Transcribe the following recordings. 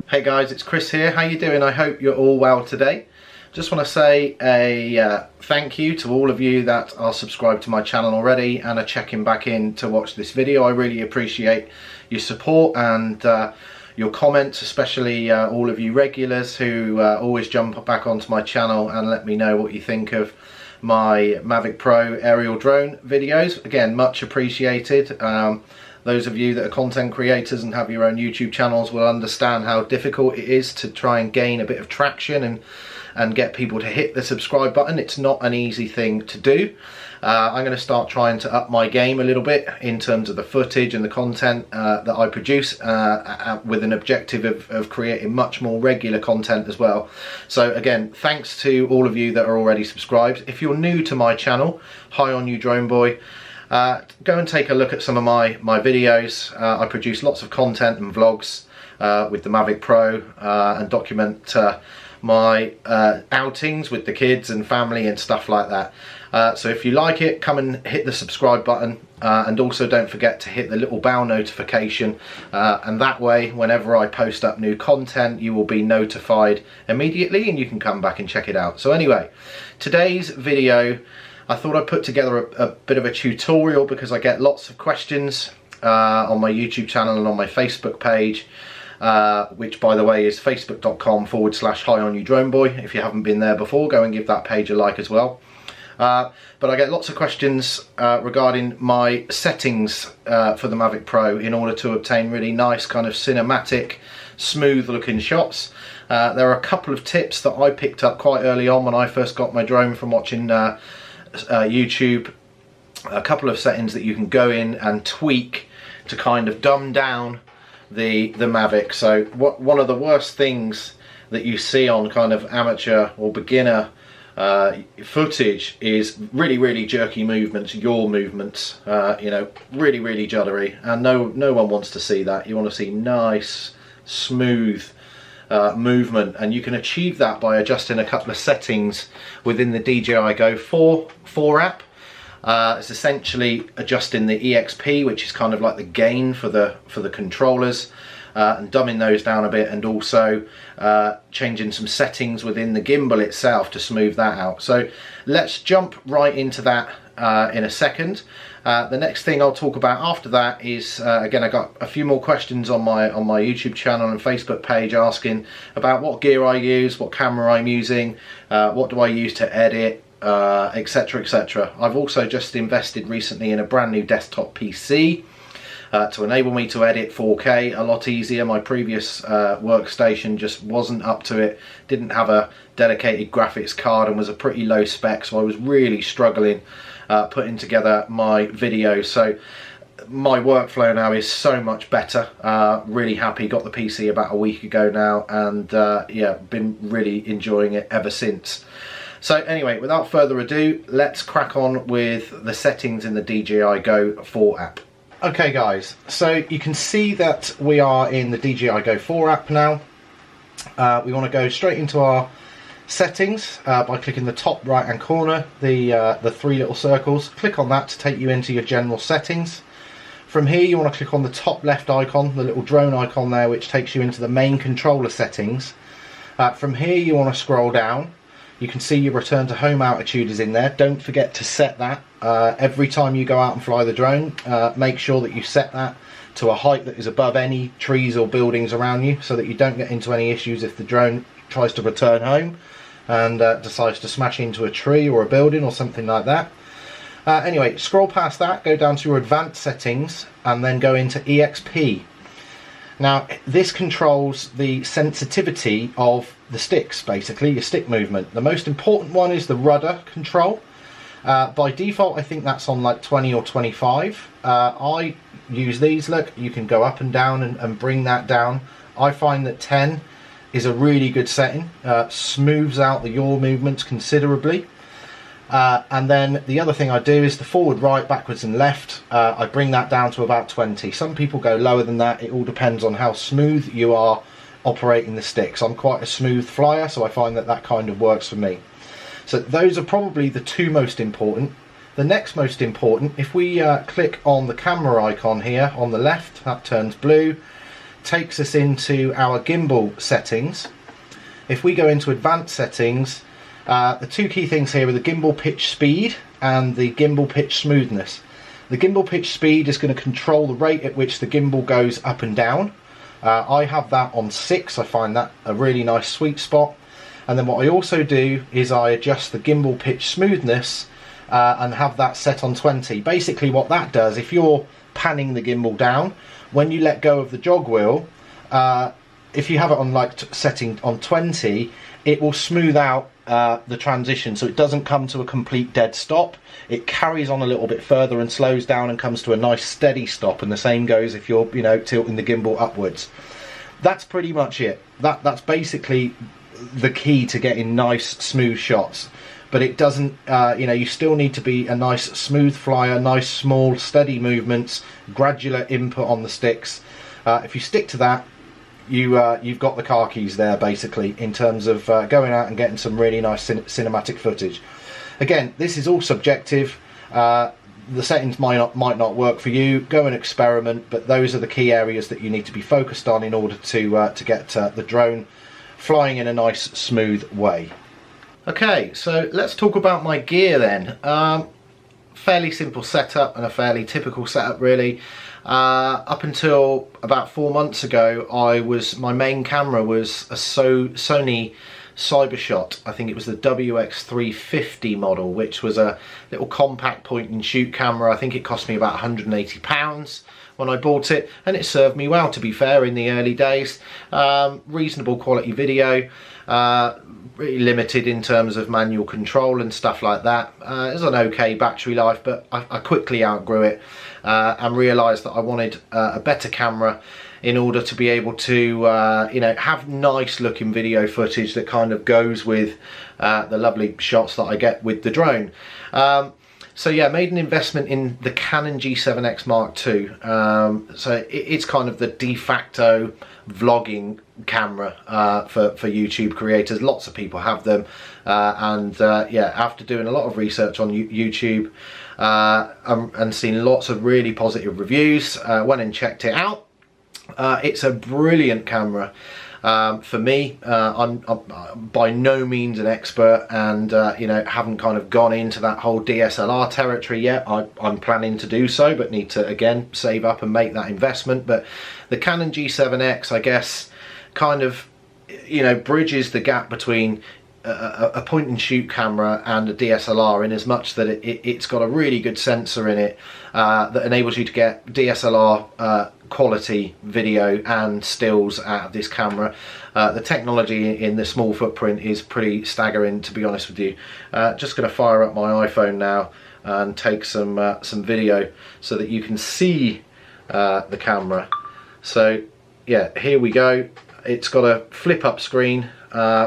Hey guys, it's Chris here. How you doing? I hope you're all well today. Just want to say a thank you to all of you that are subscribed to my channel already and are checking back in to watch this video. I really appreciate your support and your comments, especially all of you regulars who always jump back onto my channel and let me know what you think of my Mavic Pro aerial drone videos. Again, much appreciated. Those of you that are content creators and have your own YouTube channels will understand how difficult it is to try and gain a bit of traction and get people to hit the subscribe button. It's not an easy thing to do. I'm going to start trying to up my game a little bit in terms of the footage and the content that I produce with an objective of creating much more regular content as well. So again, thanks to all of you that are already subscribed. If you're new to my channel, hi on you Drone Boy. Go and take a look at some of my videos. I produce lots of content and vlogs with the Mavic Pro and document my outings with the kids and family and stuff like that. So if you like it, come and hit the subscribe button and also don't forget to hit the little bell notification and that way whenever I post up new content you will be notified immediately and you can come back and check it out. So anyway, today's video I thought I'd put together a bit of a tutorial because I get lots of questions on my YouTube channel and on my Facebook page, which by the way is facebook.com/hi-on-you-droneboy. If you haven't been there before, go and give that page a like as well. But I get lots of questions regarding my settings for the Mavic Pro in order to obtain really nice kind of cinematic, smooth looking shots. There are a couple of tips that I picked up quite early on when I first got my drone from watching YouTube, a couple of settings that you can go in and tweak to kind of dumb down the Mavic. So one of the worst things that you see on kind of amateur or beginner footage is really jerky movements, yaw movements, you know, really juddery, and no one wants to see that. You want to see nice smooth movement, and you can achieve that by adjusting a couple of settings within the DJI Go 4 app. It's essentially adjusting the EXP, which is kind of like the gain for the controllers, and dumbing those down a bit, and also changing some settings within the gimbal itself to smooth that out. So let's jump right into that in a second. The next thing I'll talk about after that is again, I got a few more questions on my YouTube channel and Facebook page asking about what gear I use, what camera I'm using, what do I use to edit, etc, etc. I've also just invested recently in a brand new desktop PC to enable me to edit 4K a lot easier. My previous workstation just wasn't up to it, didn't have a dedicated graphics card and was a pretty low spec, so I was really struggling putting together my videos. So my workflow now is so much better. Really happy. Got the PC about a week ago now, and yeah, been really enjoying it ever since. So anyway, without further ado, let's crack on with the settings in the DJI Go 4 app. Okay guys, so you can see that we are in the DJI Go 4 app now. We want to go straight into our settings by clicking the top right hand corner, the three little circles. Click on that to take you into your general settings. From here you want to click on the top left icon, the little drone icon there, which takes you into the main controller settings. From here you want to scroll down. You can see your return to home altitude is in there. Don't forget to set that every time you go out and fly the drone. Make sure that you set that to a height that is above any trees or buildings around you, so that you don't get into any issues if the drone tries to return home and decides to smash into a tree or a building or something like that. Anyway, scroll past that, go down to your advanced settings and then go into EXP. Now this controls the sensitivity of the sticks, basically your stick movement. The most important one is the rudder control. By default I think that's on like 20 or 25. I use these, look, you can go up and down and bring that down. I find that 10 is a really good setting, smooths out the yaw movements considerably. And then the other thing I do is the forward, right, backwards and left, I bring that down to about 20. Some people go lower than that. It all depends on how smooth you are operating the sticks. I'm quite a smooth flyer, so I find that that kind of works for me. So those are probably the two most important. The next most important, if we click on the camera icon here on the left, that turns blue. takes us into our gimbal settings. If we go into advanced settings, the two key things here are the gimbal pitch speed and the gimbal pitch smoothness. The gimbal pitch speed is going to control the rate at which the gimbal goes up and down. I have that on 6. I find that a really nice sweet spot. And then what I also do is I adjust the gimbal pitch smoothness and have that set on 20. Basically what that does, if you're panning the gimbal down, when you let go of the jog wheel, if you have it on setting on 20, it will smooth out the transition, so it doesn't come to a complete dead stop. It carries on a little bit further and slows down and comes to a nice steady stop, and the same goes if you're tilting the gimbal upwards. That's pretty much it. That's basically the key to getting nice smooth shots. But it doesn't, you still need to be a nice smooth flyer, nice small steady movements, gradual input on the sticks. If you stick to that, you've got the car keys there, basically, in terms of going out and getting some really nice cinematic footage. Again, this is all subjective. The settings might not work for you. Go and experiment, but those are the key areas that you need to be focused on in order to get the drone flying in a nice smooth way. Okay, so let's talk about my gear then. Fairly simple setup and a fairly typical setup, really. Up until about 4 months ago, my main camera was a Sony Cybershot. I think it was the WX350 model, which was a little compact point and shoot camera. I think it cost me about £180 when I bought it, and it served me well, to be fair, in the early days. Reasonable quality video, really limited in terms of manual control and stuff like that. It was an okay battery life, but I quickly outgrew it and realised that I wanted a better camera in order to be able to have nice looking video footage that kind of goes with the lovely shots that I get with the drone. So yeah, made an investment in the Canon G7X Mark II. So it's kind of the de facto vlogging camera for YouTube creators. Lots of people have them, and yeah, after doing a lot of research on YouTube and seen lots of really positive reviews, went and checked it out. It's a brilliant camera. For me, I'm by no means an expert, and haven't kind of gone into that whole DSLR territory yet. I'm planning to do so, but need to again save up and make that investment. But the Canon G7X, I guess, kind of bridges the gap between a point and shoot camera and a DSLR, in as much that it's got a really good sensor in it that enables you to get DSLR quality video and stills out of this camera. The technology in the small footprint is pretty staggering, to be honest with you. Just going to fire up my iPhone now and take some video so that you can see the camera. So yeah, here we go. It's got a flip up screen,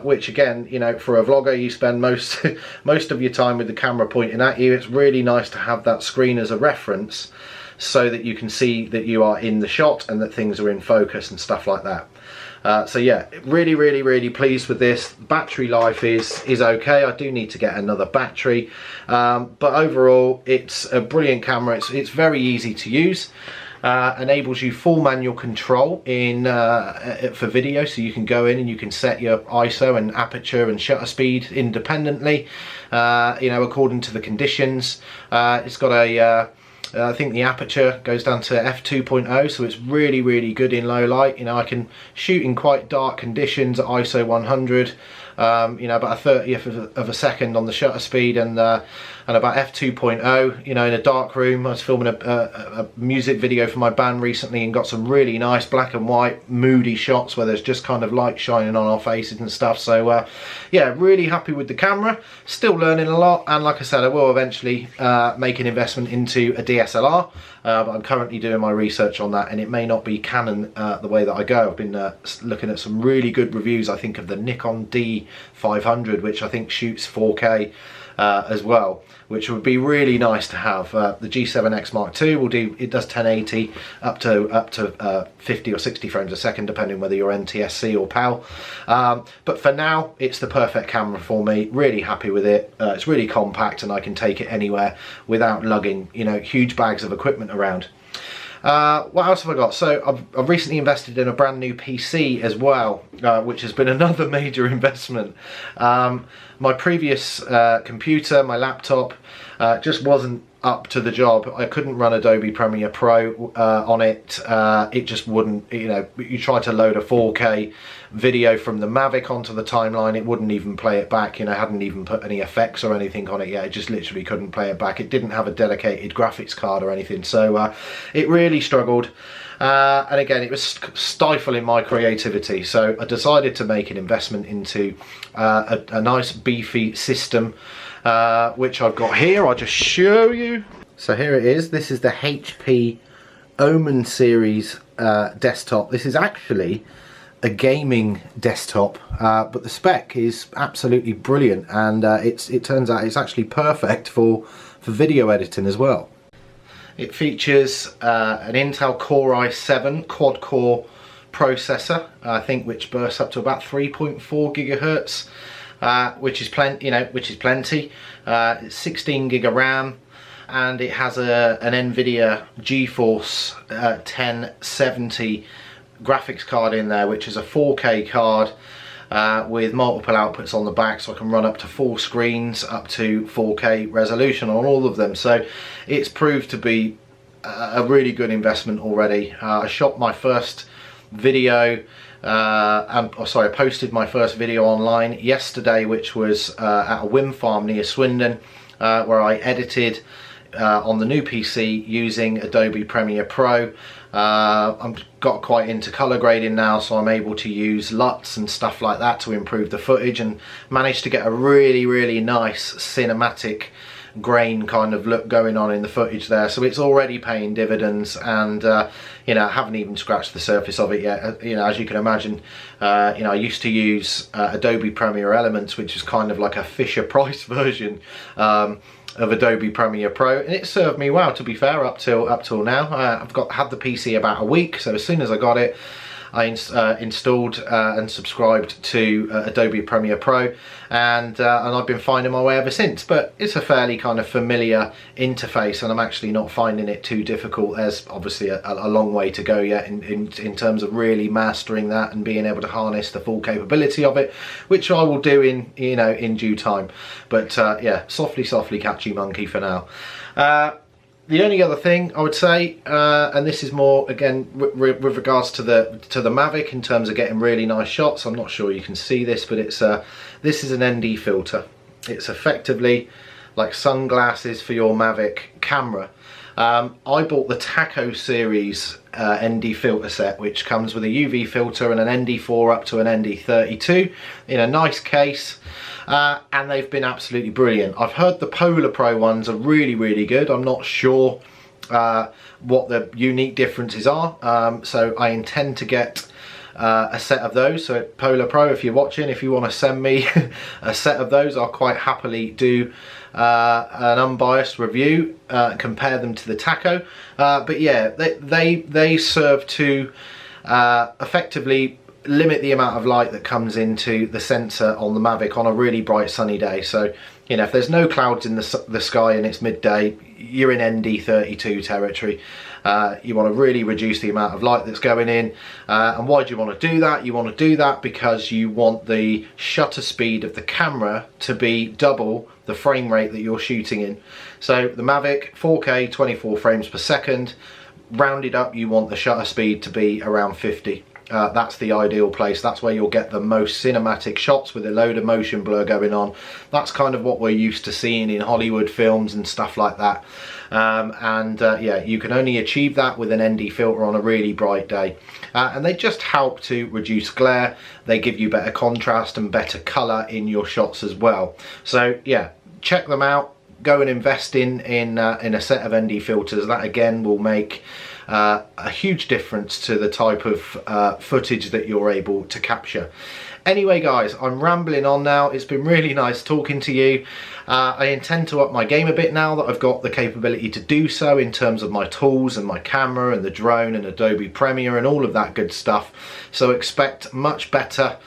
which again, for a vlogger, you spend most of your time with the camera pointing at you. It's really nice to have that screen as a reference so that you can see that you are in the shot and that things are in focus and stuff like that. So yeah, really pleased with this. Battery life is okay. I do need to get another battery, but overall it's a brilliant camera. It's very easy to use. Enables you full manual control in for video, so you can go in and you can set your ISO and aperture and shutter speed independently, according to the conditions. It's got a I think the aperture goes down to f2.0, so it's really good in low light. I can shoot in quite dark conditions at ISO 100, about a 30th of a second on the shutter speed, and about f2.0, in a dark room. I was filming a music video for my band recently and got some really nice black and white moody shots where there's just kind of light shining on our faces and stuff. So yeah, really happy with the camera. Still learning a lot, and like I said, I will eventually make an investment into a DSLR, but I'm currently doing my research on that, and it may not be Canon the way that I go. I've been looking at some really good reviews, I think, of the Nikon D500, which I think shoots 4K as well, which would be really nice to have. The G7X Mark II it does 1080 up to 50 or 60 frames a second, depending whether you're NTSC or PAL. But for now, it's the perfect camera for me. Really happy with it. It's really compact, and I can take it anywhere without lugging huge bags of equipment around. What else have I got? So I've recently invested in a brand new PC as well, which has been another major investment. My previous computer, my laptop, just wasn't up to the job. I couldn't run Adobe Premiere Pro on it. It just wouldn't, you know, you try to load a 4K video from the Mavic onto the timeline, it wouldn't even play it back, you know, hadn't even put any effects or anything on it yet. It just literally couldn't play it back. It didn't have a dedicated graphics card or anything, so it really struggled. And again, it was stifling my creativity, so I decided to make an investment into a nice beefy system, which I've got here. I'll just show you. So here it is. This is the HP Omen series desktop. This is actually a gaming desktop, but the spec is absolutely brilliant, and it turns out it's actually perfect for video editing as well. It features an Intel Core i7 quad-core processor, I think, which bursts up to about 3.4 gigahertz, which is plenty. You know, which is plenty. It's 16 gig of RAM, and it has an NVIDIA GeForce 1070 graphics card in there, which is a 4K card with multiple outputs on the back, so I can run up to full screens, up to 4K resolution on all of them. So it's proved to be a really good investment already. I shot my first video, I posted my first video online yesterday, which was at a wind farm near Swindon, where I edited on the new PC using Adobe Premiere Pro. I've got quite into color grading now, so I'm able to use LUTs and stuff like that to improve the footage, and managed to get a really nice cinematic grain kind of look going on in the footage there. So it's already paying dividends, and you know, I haven't even scratched the surface of it yet. You know, as you can imagine, you know, I used to use Adobe Premiere Elements, which is kind of like a Fisher Price version of Adobe Premiere Pro, and it served me well, to be fair, up till now. I've had the PC about a week, so as soon as I got it, I installed and subscribed to Adobe Premiere Pro, and I've been finding my way ever since. But it's a fairly kind of familiar interface, and I'm actually not finding it too difficult. There's obviously a long way to go yet in terms of really mastering that and being able to harness the full capability of it, which I will do in due time. But yeah, softly catchy monkey for now. The only other thing I would say, and this is more again with regards to the Mavic in terms of getting really nice shots. I'm not sure you can see this, but it's this is an ND filter. It's effectively like sunglasses for your Mavic camera. I bought the Taco series ND filter set, which comes with a UV filter and an ND4 up to an ND32 in a nice case. And they've been absolutely brilliant. I've heard the Polar Pro ones are really good. I'm not sure what the unique differences are, so I intend to get a set of those. So Polar Pro, if you're watching, if you want to send me a set of those, I'll quite happily do an unbiased review, compare them to the Taco. But yeah, they serve to effectively limit the amount of light that comes into the sensor on the Mavic on a really bright sunny day. So, you know, if there's no clouds in the sky and it's midday, you're in ND32 territory. You want to really reduce the amount of light that's going in. And why do you want to do that? You want to do that because you want the shutter speed of the camera to be double the frame rate that you're shooting in. So the Mavic 4K 24 frames per second, rounded up, you want the shutter speed to be around 50. That's the ideal place. That's where you'll get the most cinematic shots with a load of motion blur going on. That's kind of what we're used to seeing in Hollywood films and stuff like that. Yeah, you can only achieve that with an ND filter on a really bright day. And they just help to reduce glare. They give you better contrast and better colour in your shots as well. So yeah, check them out. Go and invest in a set of ND filters. That again will make a huge difference to the type of footage that you're able to capture. Anyway guys, I'm rambling on now. It's been really nice talking to you. I intend to up my game a bit now that I've got the capability to do so in terms of my tools and my camera and the drone and Adobe Premiere and all of that good stuff. So expect much better,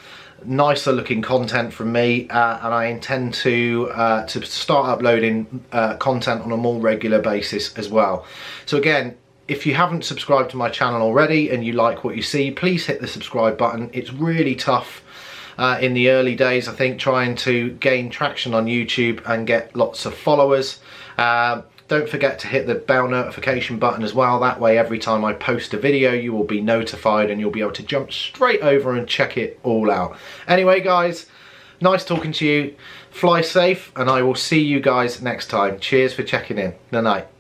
nicer looking content from me, and I intend to start uploading content on a more regular basis as well. So again, if you haven't subscribed to my channel already and you like what you see, please hit the subscribe button. It's really tough in the early days, I think, trying to gain traction on YouTube and get lots of followers. Don't forget to hit the bell notification button as well. That way, every time I post a video, you will be notified and you'll be able to jump straight over and check it all out. Anyway, guys, nice talking to you. Fly safe, and I will see you guys next time. Cheers for checking in. Good night.